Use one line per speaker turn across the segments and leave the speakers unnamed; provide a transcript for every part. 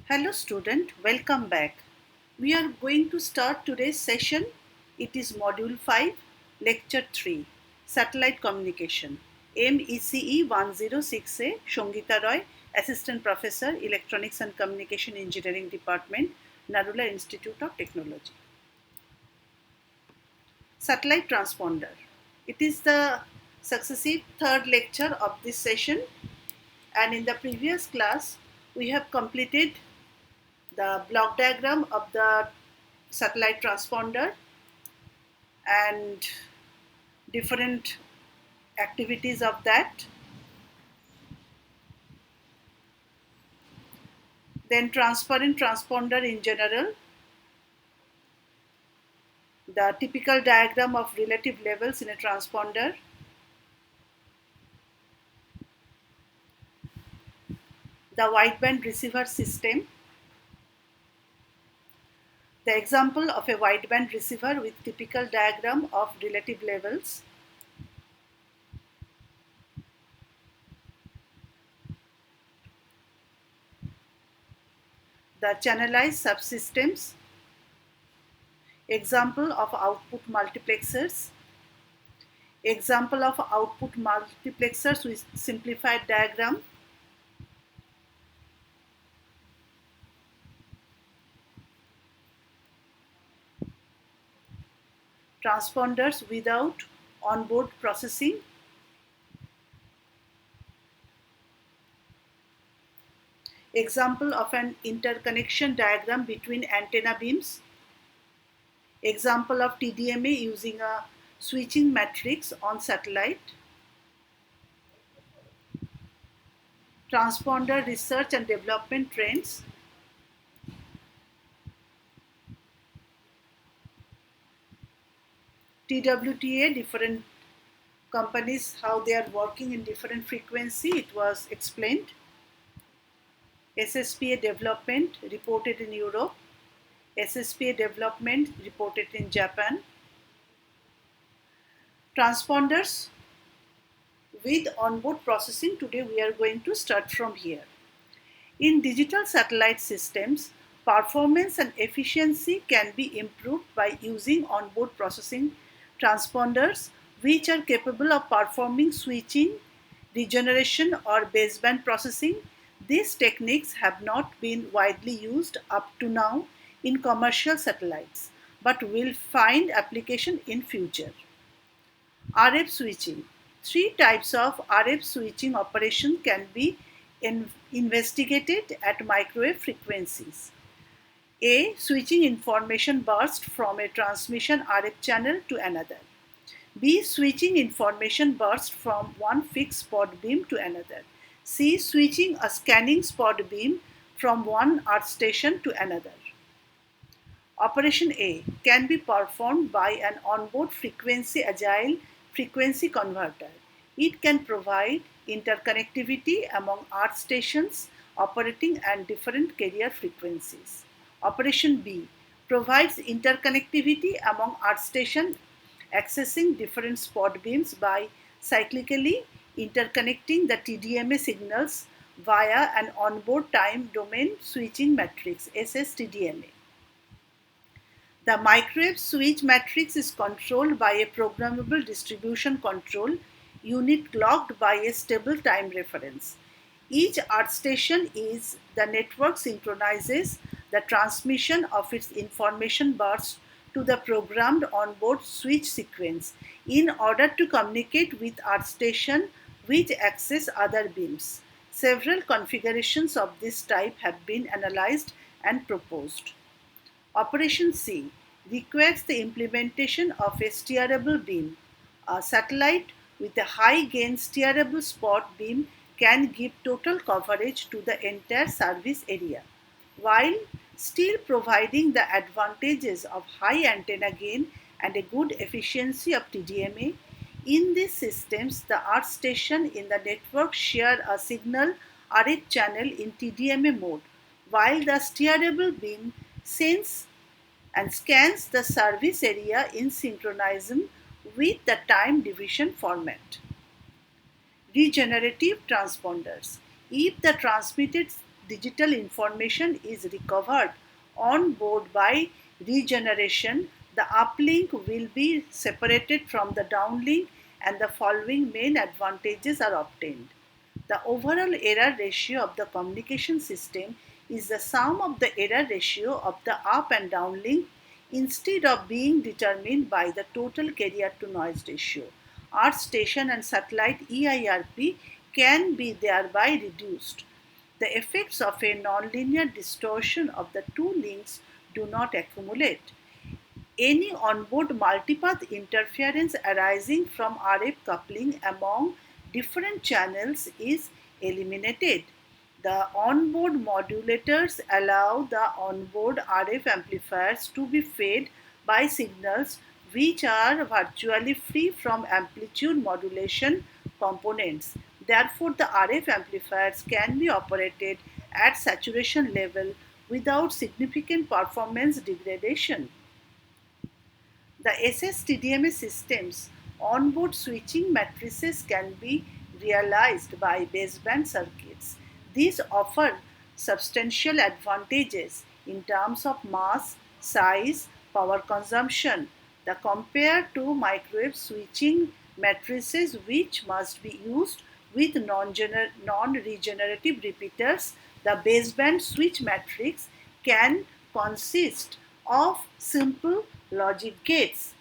Hello student, welcome back. We are going to start today's session. It is Module 5, Lecture 3, Satellite Communication. MECE106A, Shongita Roy, Assistant Professor, Electronics and Communication Engineering Department, Narula Institute of Technology. Satellite Transponder. It is the successive third lecture of this session, and in the previous class we have completed the block diagram of the satellite transponder and different activities of that. Then transparent transponder in general, the typical diagram of relative levels in a transponder, the wideband receiver system, the example of a wideband receiver with typical diagram of relative levels, the channelized subsystems, example of output multiplexers, example of output multiplexers with simplified diagram, transponders without onboard processing, example of an interconnection diagram between antenna beams, example of TDMA using a switching matrix on satellite, transponder research and development trends, TWTA, different companies, how they are working in different frequency, it was explained, SSPA development reported in Europe, SSPA development reported in Japan, transponders with onboard processing. Today we are going to start from here. In digital satellite systems, performance and efficiency can be improved by using onboard processing transponders which are capable of performing switching, regeneration or baseband processing. These techniques have not been widely used up to now in commercial satellites but will find application in future. RF switching. Three types of RF switching operation can be investigated at microwave frequencies. A. Switching information burst from a transmission RF channel to another. B. Switching information burst from one fixed spot beam to another. C. Switching a scanning spot beam from one earth station to another. Operation A can be performed by an onboard frequency agile frequency converter. It can provide interconnectivity among earth stations operating at different carrier frequencies. Operation B provides interconnectivity among earth stations accessing different spot beams by cyclically interconnecting the TDMA signals via an onboard time domain switching matrix SSTDMA. The microwave switch matrix is controlled by a programmable distribution control unit clocked by a stable time reference. Each earth station is the network synchronizes the transmission of its information burst to the programmed onboard switch sequence in order to communicate with earth station which access other beams. Several configurations of this type have been analyzed and proposed. Operation C requires the implementation of a steerable beam. A satellite with a high gain steerable spot beam can give total coverage to the entire service area, while still providing the advantages of high antenna gain and a good efficiency of TDMA. In these systems, the earth station in the network share a signal RF channel in TDMA mode, while the steerable beam sends and scans the service area in synchronism with the time division format. Regenerative transponders. If the transmitted digital information is recovered on board by regeneration, the uplink will be separated from the downlink and the following main advantages are obtained. The overall error ratio of the communication system is the sum of the error ratio of the up and down link instead of being determined by the total carrier to noise ratio. Earth station and satellite EIRP can be thereby reduced. The effects of a nonlinear distortion of the two links do not accumulate. Any onboard multipath interference arising from RF coupling among different channels is eliminated. The onboard modulators allow the onboard RF amplifiers to be fed by signals which are virtually free from amplitude modulation components. Therefore, the RF amplifiers can be operated at saturation level without significant performance degradation. The SS-TDMA system's onboard switching matrices can be realized by baseband circuits. These offer substantial advantages in terms of mass, size, power consumption. The compared to microwave switching matrices which must be used with non-regenerative repeaters, the baseband switch matrix can consist of simple logic gates.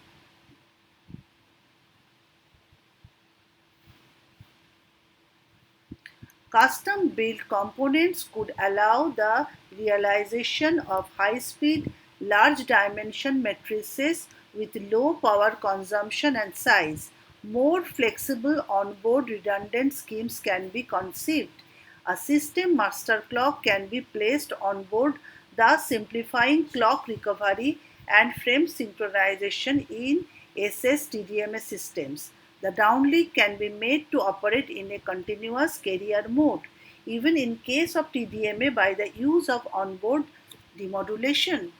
Custom built components could allow the realization of high speed, large dimension matrices with low power consumption and size. More flexible onboard redundant schemes can be conceived. A system master clock can be placed on board, thus simplifying clock recovery and frame synchronization in SS-TDMA systems. The downlink can be made to operate in a continuous carrier mode, even in case of TDMA by the use of onboard demodulation.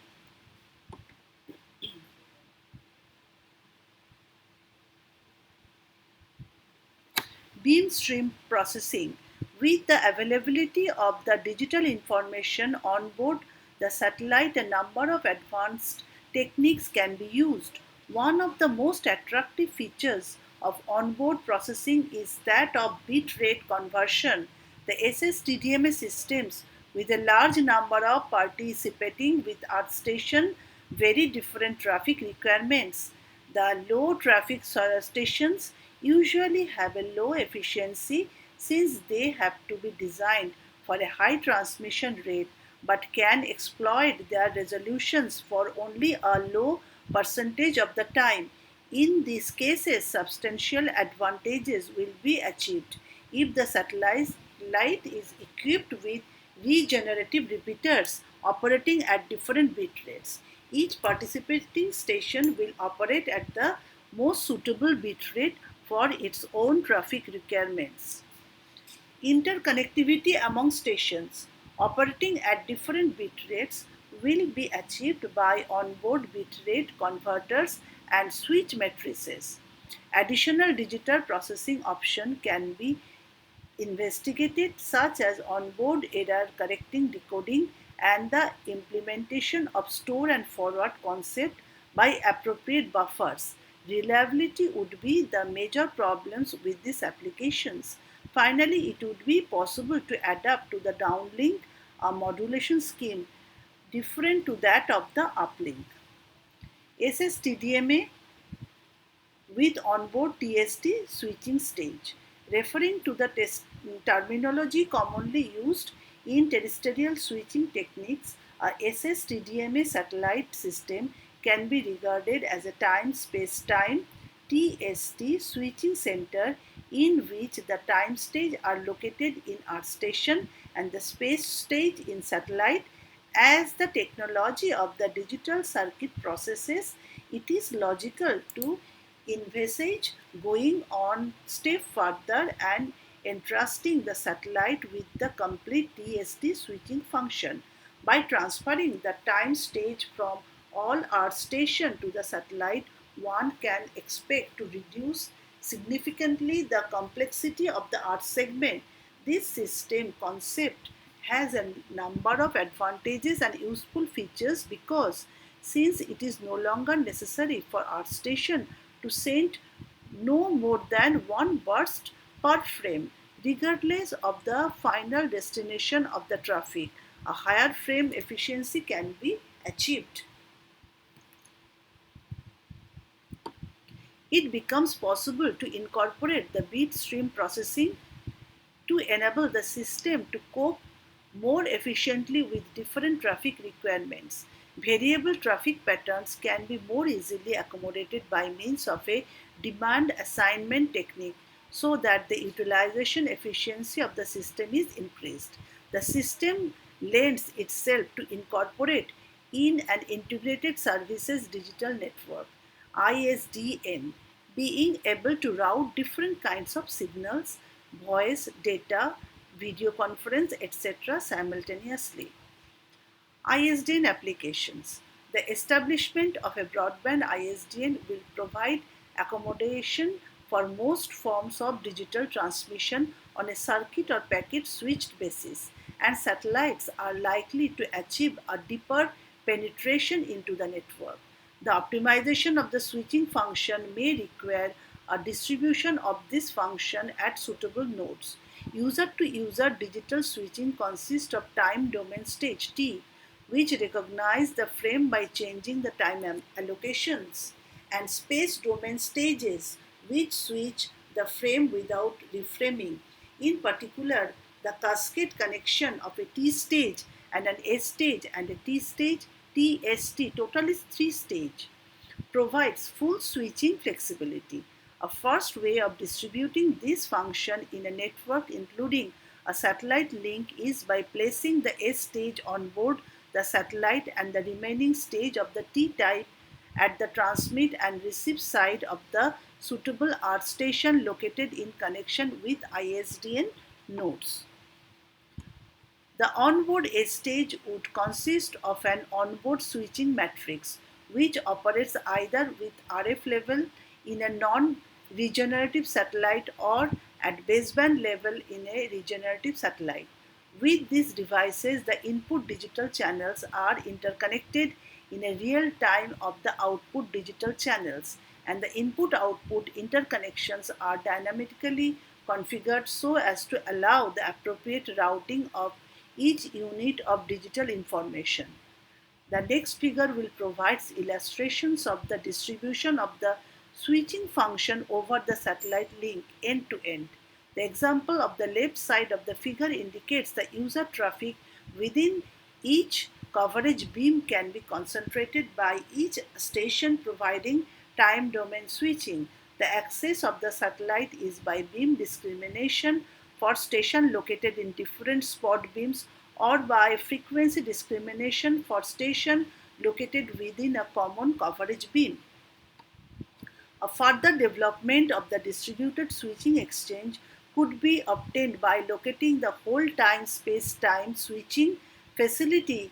Beam stream processing. With the availability of the digital information on board the satellite, a number of advanced techniques can be used. One of the most attractive features of onboard processing is that of bit rate conversion. The SS-TDMA systems with a large number of participating with earth station very different traffic requirements. The low traffic stations usually have a low efficiency since they have to be designed for a high transmission rate but can exploit their resolutions for only a low percentage of the time. In these cases, substantial advantages will be achieved if the satellite is equipped with regenerative repeaters operating at different bit rates. Each participating station will operate at the most suitable bit rate for its own traffic requirements. Interconnectivity among stations operating at different bit rates will be achieved by onboard bit rate converters and switch matrices. Additional digital processing option can be investigated such as onboard error correcting decoding and the implementation of store and forward concept by appropriate buffers. Reliability would be the major problems with these applications. Finally, it would be possible to adapt to the downlink a modulation scheme different to that of the uplink. SS-TDMA with onboard TST switching stage. Referring to the terminology commonly used in terrestrial switching techniques, a SS-TDMA satellite system can be regarded as a time-space-time TST switching center in which the time stage are located in Earth station and the space stage in satellite. As the technology of the digital circuit processes, it is logical to envisage going on step further and entrusting the satellite with the complete TST switching function. By transferring the time stage from all Earth station to the satellite, one can expect to reduce significantly the complexity of the Earth segment. This system concept has a number of advantages and useful features because since it is no longer necessary for Earth station to send no more than one burst per frame, regardless of the final destination of the traffic, a higher frame efficiency can be achieved. It becomes possible to incorporate the bit stream processing to enable the system to cope more efficiently with different traffic requirements. Variable traffic patterns can be more easily accommodated by means of a demand assignment technique so that the utilization efficiency of the system is increased. The system lends itself to incorporate in an integrated services digital network ISDN, being able to route different kinds of signals, voice, data, video conference, etc. simultaneously. Isdn Applications. The establishment of a broadband ISDN will provide accommodation for most forms of digital transmission on a circuit or packet switched basis, and satellites are likely to achieve a deeper penetration into the network. The optimization of the switching function may require a distribution of this function at suitable nodes. User-to-user digital switching consists of time domain stage T, which recognize the frame by changing the time allocations, and space domain stages, which switch the frame without reframing. In particular, the cascade connection of a T stage and an S stage and a T stage, TST, total is 3 stage, provides full switching flexibility. A first way of distributing this function in a network including a satellite link is by placing the S stage on board the satellite and the remaining stage of the T type at the transmit and receive side of the suitable Earth station located in connection with ISDN nodes. The onboard S stage would consist of an onboard switching matrix which operates either with RF level in a non-regenerative satellite or at baseband level in a regenerative satellite. With these devices, the input digital channels are interconnected in a real time of the output digital channels, and the input-output interconnections are dynamically configured so as to allow the appropriate routing of each unit of digital information. The next figure will provide illustrations of the distribution of the switching function over the satellite link end to end. The example of the left side of the figure indicates the user traffic within each coverage beam can be concentrated by each station providing time domain switching. The access of the satellite is by beam discrimination for station located in different spot beams or by frequency discrimination for station located within a common coverage beam. A further development of the distributed switching exchange could be obtained by locating the whole time space-time switching facility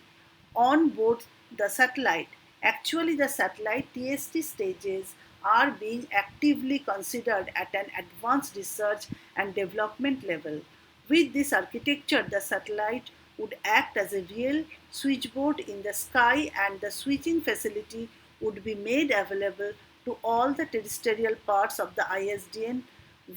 on board the satellite. Actually, the satellite TST stages are being actively considered at an advanced research and development level. With this architecture, the satellite would act as a real switchboard in the sky and the switching facility would be made available to all the terrestrial parts of the ISDN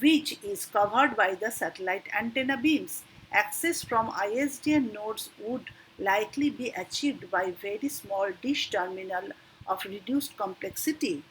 which is covered by the satellite antenna beams. Access from ISDN nodes would likely be achieved by very small dish terminal of reduced complexity.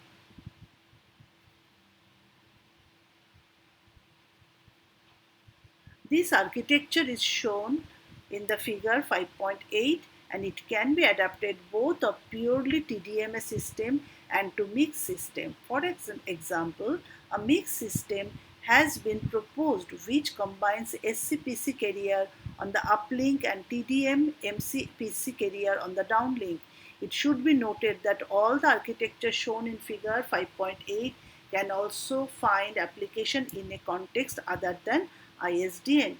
This architecture is shown in the figure 5.8 and it can be adapted both of purely TDMA system and to mixed system. For example, a mixed system has been proposed which combines SCPC carrier on the uplink and TDM MCPC carrier on the downlink. It should be noted that all the architecture shown in figure 5.8 can also find application in a context other than ISDN.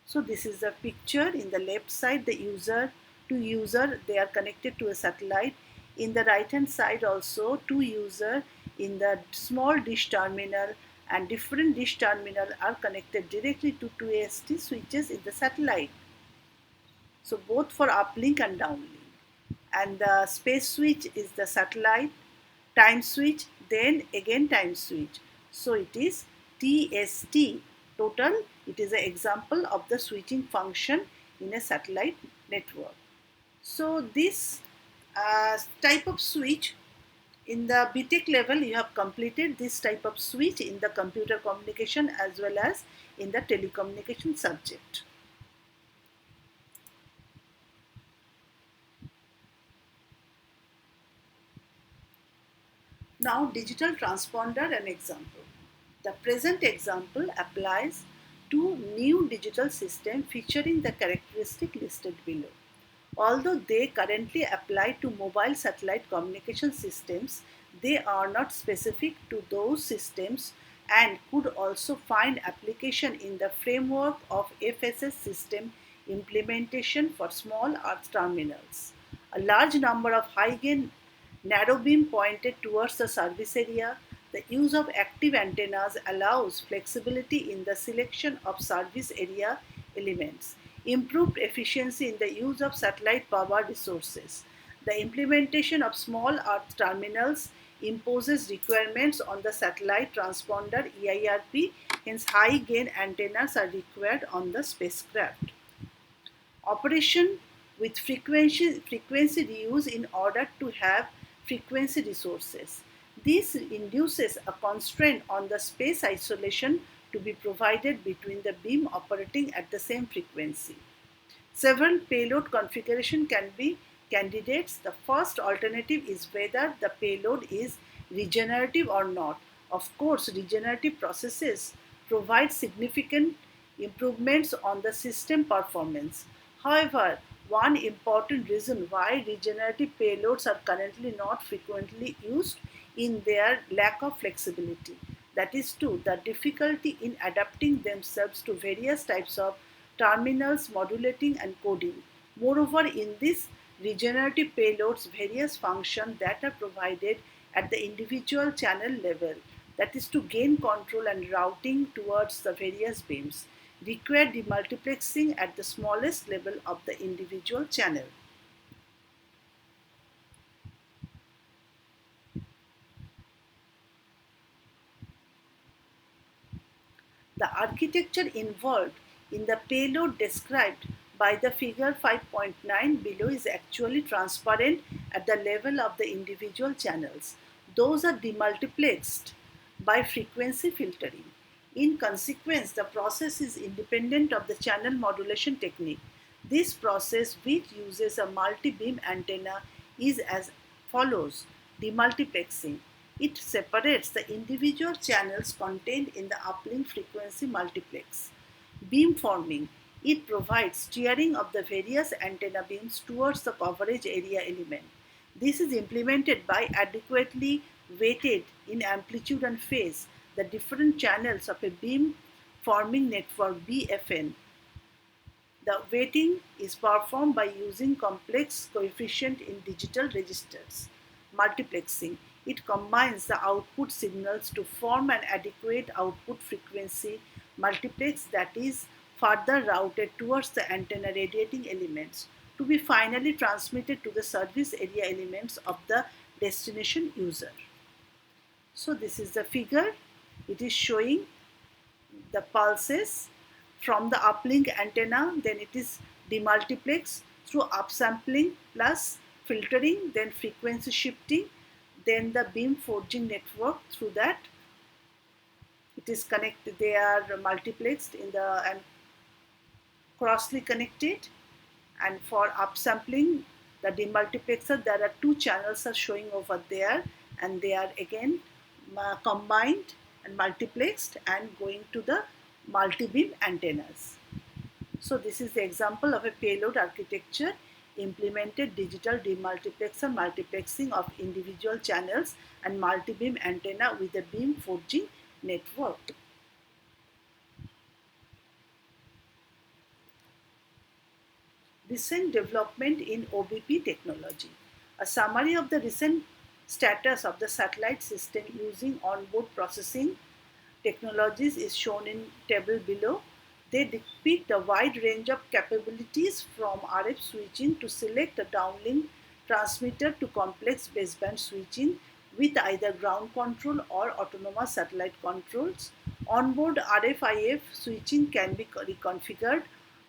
So this is the picture. In the left side, the user to user, they are connected to a satellite. In the right hand side also, two user in the small dish terminal and different dish terminal are connected directly to two AST switches in the satellite. So both for uplink and downlink. And the space switch is the satellite, time switch, then again time switch. So it is TST total. It is an example of the switching function in a satellite network. So this type of switch in the BTech level, you have completed this type of switch in the computer communication as well as in the telecommunication subject. Now, digital transponder an example. The present example applies to new digital system featuring the characteristic listed below. Although they currently apply to mobile satellite communication systems, they are not specific to those systems and could also find application in the framework of FSS system implementation for small Earth terminals. A large number of high-gain narrow beam pointed towards the service area. The use of active antennas allows flexibility in the selection of service area elements, improved efficiency in the use of satellite power resources. The implementation of small Earth terminals imposes requirements on the satellite transponder EIRP, hence high gain antennas are required on the spacecraft. Operation with frequency reuse in order to have frequency resources. This induces a constraint on the space isolation to be provided between the beam operating at the same frequency. Several payload configuration can be candidates. The first alternative is whether the payload is regenerative or not. Of course, regenerative processes provide significant improvements on the system performance. However, one important reason why regenerative payloads are currently not frequently used in their lack of flexibility. That is true, the difficulty in adapting themselves to various types of terminals, modulating and coding. Moreover, in this regenerative payloads, various functions that are provided at the individual channel level, that is to gain control and routing towards the various beams, require demultiplexing at the smallest level of the individual channel. The architecture involved in the payload described by the figure 5.9 below is actually transparent at the level of the individual channels. Those are demultiplexed by frequency filtering. In consequence, the process is independent of the channel modulation technique. This process, which uses a multi-beam antenna, is as follows: demultiplexing. It separates the individual channels contained in the uplink frequency multiplex. Beamforming. It provides steering of the various antenna beams towards the coverage area element. This is implemented by adequately weighted in amplitude and phase the different channels of a beam forming network BFN. The weighting is performed by using complex coefficient in digital registers. Multiplexing. It combines the output signals to form an adequate output frequency multiplex that is further routed towards the antenna radiating elements to be finally transmitted to the service area elements of the destination user. So this is the figure. It is showing the pulses from the uplink antenna, then it is demultiplex through upsampling plus filtering, then frequency shifting, then the beam forging network. Through that it is connected, they are multiplexed in the and crossly connected, and for upsampling the demultiplexer there are two channels are showing over there and they are again combined and multiplexed and going to the multi-beam antennas. So this is the example of a payload architecture implemented digital demultiplexer multiplexing of individual channels and multi-beam antenna with a beam forging network. Recent development in OBP technology. A summary of the recent status of the satellite system using onboard processing technologies is shown in table below. They depict a wide range of capabilities from RF switching to select a downlink transmitter to complex baseband switching with either ground control or autonomous satellite controls. Onboard RFIF switching can be reconfigured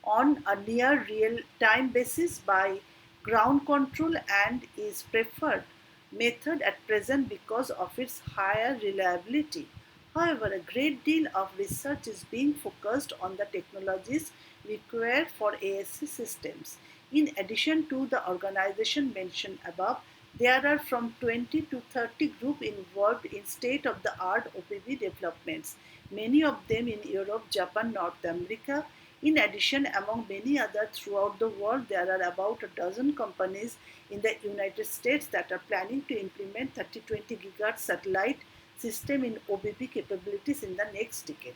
on a near real-time basis by ground control and is preferred method at present because of its higher reliability. However, a great deal of research is being focused on the technologies required for ASC systems. In addition to the organization mentioned above, there are from 20 to 30 groups involved in state-of-the-art OPV developments, many of them in Europe, Japan, North America. In addition, among many others throughout the world, there are about a dozen companies in the United States that are planning to implement 30-20 GHz satellite system in OBP capabilities in the next decade.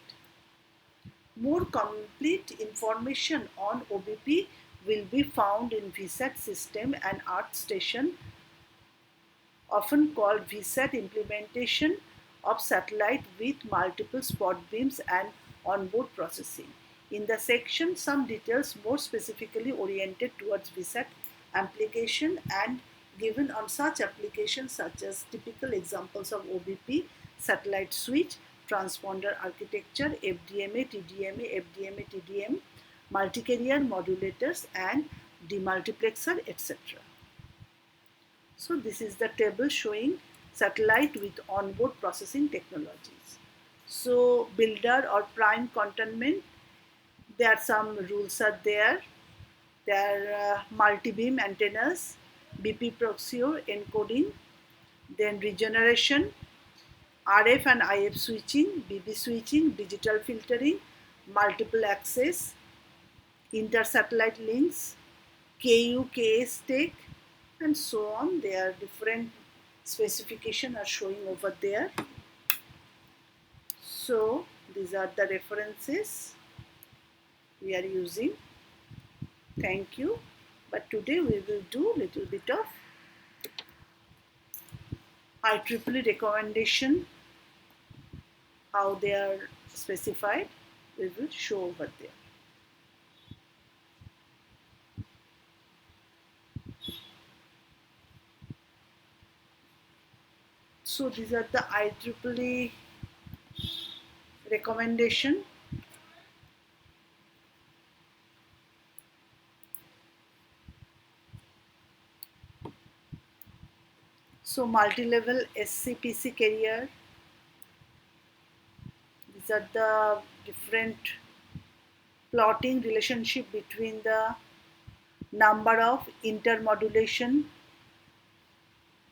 More complete information on OBP will be found in VSAT system and Earth Station, often called VSAT implementation of satellite with multiple spot beams and onboard processing. In the section, some details more specifically oriented towards VSAT application and given on such applications such as typical examples of OBP, satellite switch, transponder architecture, FDMA, TDMA, FDMA, TDM, multi-carrier modulators and demultiplexer, etc. So this is the table showing satellite with onboard processing technologies. So builder or prime containment, there are some rules are there. There are multi-beam antennas, BP proxio encoding, then regeneration, RF and IF switching, BB switching, digital filtering, multiple access, inter-satellite links, KU, KA stack, and so on. There are different specifications are showing over there. So these are the references we are using. Thank you. But today we will do a little bit of IEEE recommendation, how they are specified, we will show over there. So these are the IEEE recommendation. So multi-level SCPC carrier, these are the different plotting relationship between the number of intermodulation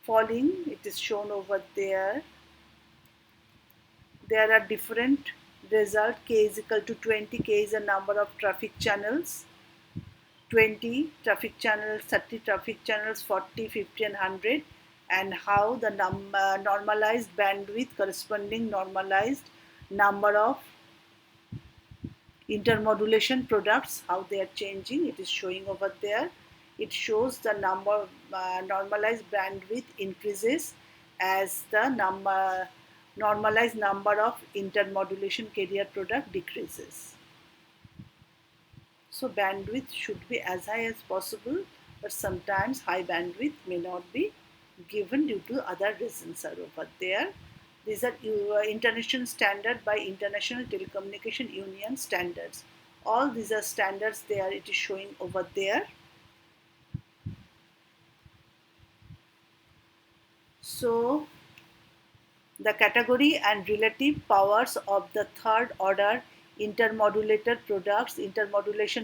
falling, it is shown over there. There are different result. K is equal to 20, K is a number of traffic channels, 20 traffic channels, 30 traffic channels, 40, 50 and 100, and how the normalized bandwidth corresponding normalized number of intermodulation products, how they are changing, it is showing over there. It shows the number normalized bandwidth increases as the normalized number of intermodulation carrier product decreases. So bandwidth should be as high as possible, but sometimes high bandwidth may not be given due to other reasons are over there. These are international standard by International Telecommunication Union standards. All these are standards there, it is showing over there. So the category and relative powers of the third order intermodulation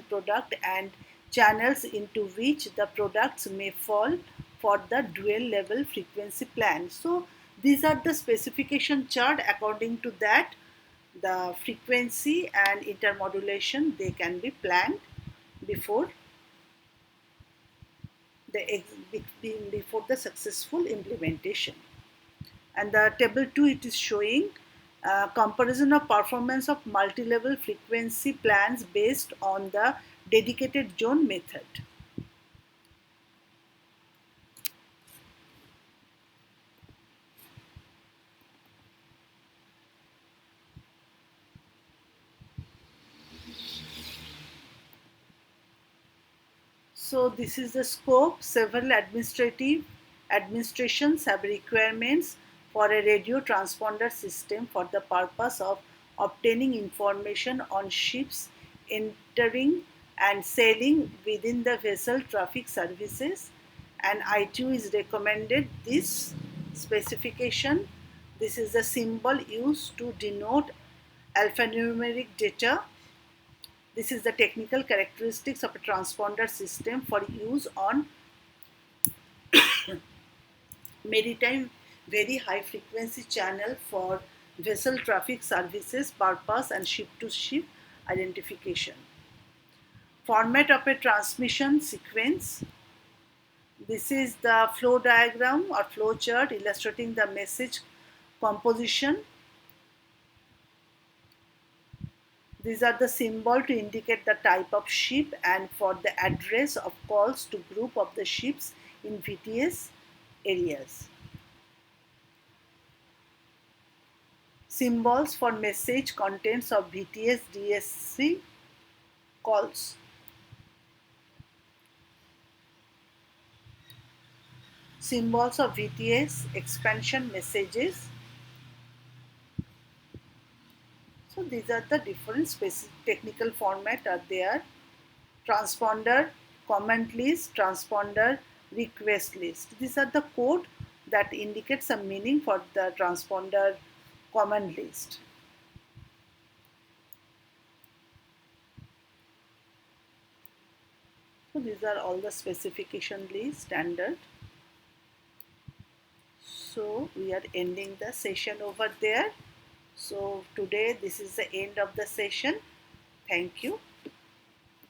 product and channels into which the products may fall for the dual level frequency plan. So these are the specification chart. According to that, the frequency and intermodulation, they can be planned before the successful implementation. And the table 2, it is showing comparison of performance of multi-level frequency plans based on the dedicated zone method. So this is the scope. Several administrations have requirements for a radio transponder system for the purpose of obtaining information on ships entering and sailing within the vessel traffic services, and ITU is recommended this specification. This is the symbol used to denote alphanumeric data. This is the technical characteristics of a transponder system for use on maritime very high frequency channel for vessel traffic services purpose and ship to ship identification. Format of a transmission sequence. This is the flow diagram or flow chart illustrating the message composition. These are the symbol to indicate the type of ship and for the address of calls to group of the ships in VTS areas. Symbols for message contents of VTS DSC calls. Symbols of VTS expansion messages. So these are the different specific technical format are there. Transponder, command list, transponder, request list. These are the code that indicates some meaning for the transponder command list. So these are all the specification list standard. So we are ending the session over there. So today this is the end of the session. Thank you.